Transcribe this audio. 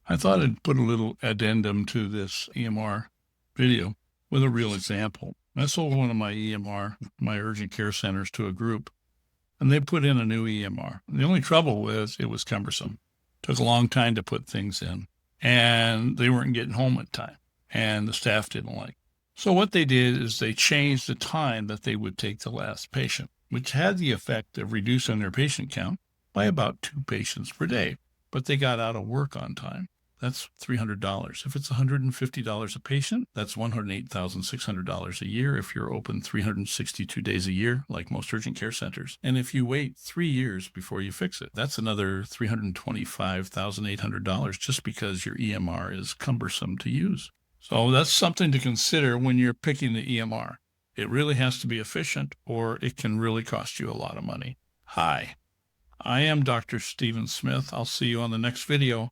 I thought I'd put a little addendum to this EMR video with a real example. I sold one of my EMR, my urgent care centers, to a group, and they put in a new EMR. The only trouble was it was cumbersome. It took a long time to put things in, and they weren't getting home in time, and the staff didn't like it. So what they did is they changed the time that they would take the last patient, which had the effect of reducing their patient count by about 2 patients per day. But they got out of work on time. That's $300. If it's $150 a patient, that's $108,600 a year if you're open 362 days a year, like most urgent care centers. And if you wait 3 years before you fix it, that's another $325,800 just because your EMR is cumbersome to use. So that's something to consider when you're picking the EMR. It really has to be efficient, or it can really cost you a lot of money. Hi, I am Dr. Stephen Smith. I'll see you on the next video.